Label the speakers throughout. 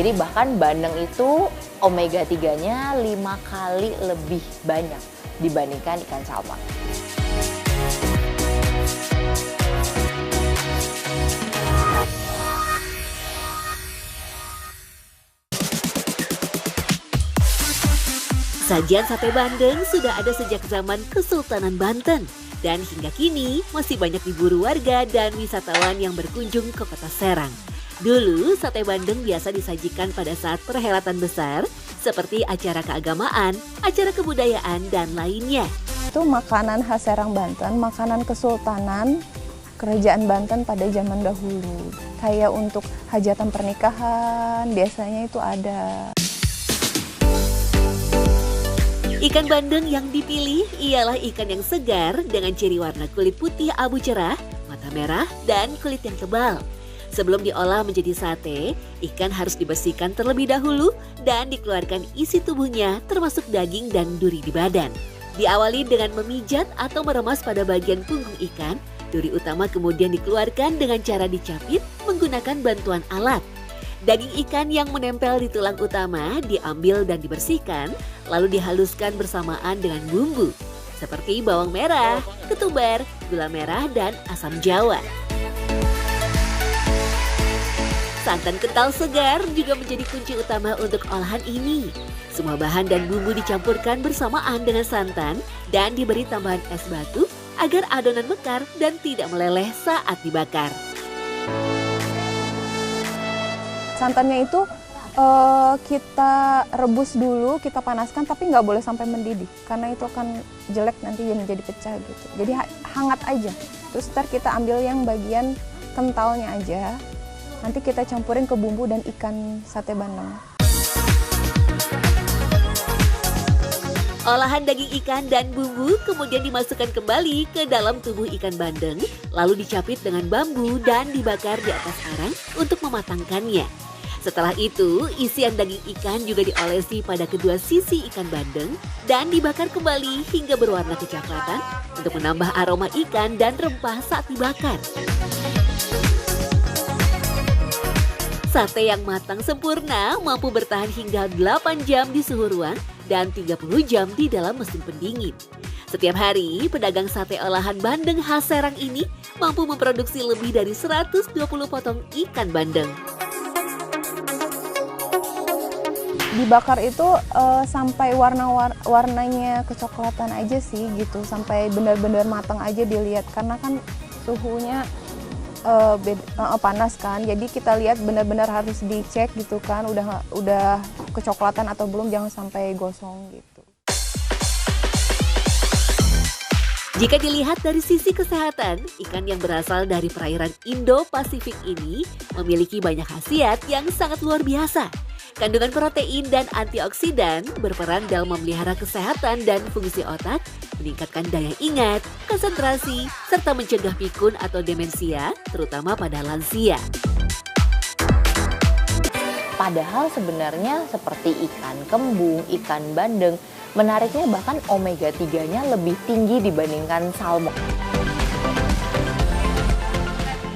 Speaker 1: Jadi bahkan bandeng itu omega 3-nya 5 kali lebih banyak dibandingkan ikan salmon.
Speaker 2: Sajian sate bandeng sudah ada sejak zaman Kesultanan Banten dan hingga kini masih banyak diburu warga dan wisatawan yang berkunjung ke Kota Serang. Dulu sate bandeng biasa disajikan pada saat perhelatan besar seperti acara keagamaan, acara kebudayaan dan lainnya.
Speaker 3: Itu makanan khas Serang Banten, makanan kesultanan kerajaan Banten pada zaman dahulu. Kayak untuk hajatan pernikahan biasanya itu ada.
Speaker 2: Ikan bandeng yang dipilih ialah ikan yang segar dengan ciri warna kulit putih abu cerah, mata merah, dan kulit yang tebal. Sebelum diolah menjadi sate, ikan harus dibersihkan terlebih dahulu dan dikeluarkan isi tubuhnya termasuk daging dan duri di badan. Diawali dengan memijat atau meremas pada bagian punggung ikan, duri utama kemudian dikeluarkan dengan cara dicapit menggunakan bantuan alat. Daging ikan yang menempel di tulang utama diambil dan dibersihkan, lalu dihaluskan bersamaan dengan bumbu, seperti bawang merah, ketumbar, gula merah, dan asam jawa. Santan kental segar juga menjadi kunci utama untuk olahan ini. Semua bahan dan bumbu dicampurkan bersamaan dengan santan dan diberi tambahan es batu agar adonan mekar dan tidak meleleh saat dibakar.
Speaker 3: Santannya itu kita rebus dulu, kita panaskan tapi nggak boleh sampai mendidih karena itu akan jelek nanti jadi pecah gitu. Jadi hangat aja. Terus ntar kita ambil yang bagian kentalnya aja. Nanti kita campurin ke bumbu dan ikan sate bandeng.
Speaker 2: Olahan daging ikan dan bumbu kemudian dimasukkan kembali ke dalam tubuh ikan bandeng, lalu dicapit dengan bambu dan dibakar di atas arang untuk mematangkannya. Setelah itu, isian daging ikan juga diolesi pada kedua sisi ikan bandeng dan dibakar kembali hingga berwarna kecoklatan untuk menambah aroma ikan dan rempah saat dibakar. Sate yang matang sempurna mampu bertahan hingga 8 jam di suhu ruang dan 30 jam di dalam mesin pendingin. Setiap hari, pedagang sate olahan bandeng khas Serang ini mampu memproduksi lebih dari 120 potong ikan bandeng.
Speaker 3: Dibakar itu sampai warnanya kecoklatan aja sih gitu, sampai benar-benar matang aja dilihat karena kan suhunya panas kan, jadi kita lihat benar-benar harus dicek gitu kan, udah kecoklatan atau belum, jangan sampai gosong gitu.
Speaker 2: Jika dilihat dari sisi kesehatan, ikan yang berasal dari perairan Indo-Pasifik ini memiliki banyak khasiat yang sangat luar biasa. Kandungan protein dan antioksidan berperan dalam memelihara kesehatan dan fungsi otak, meningkatkan daya ingat, konsentrasi, serta mencegah pikun atau demensia, terutama pada lansia.
Speaker 1: Padahal sebenarnya seperti ikan kembung, ikan bandeng, menariknya bahkan omega 3-nya lebih tinggi dibandingkan salmon.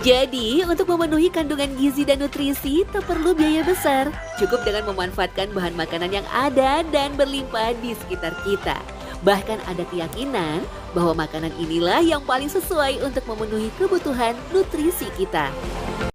Speaker 2: Jadi, untuk memenuhi kandungan gizi dan nutrisi, tak perlu biaya besar. Cukup dengan memanfaatkan bahan makanan yang ada dan berlimpah di sekitar kita. Bahkan ada keyakinan bahwa makanan inilah yang paling sesuai untuk memenuhi kebutuhan nutrisi kita.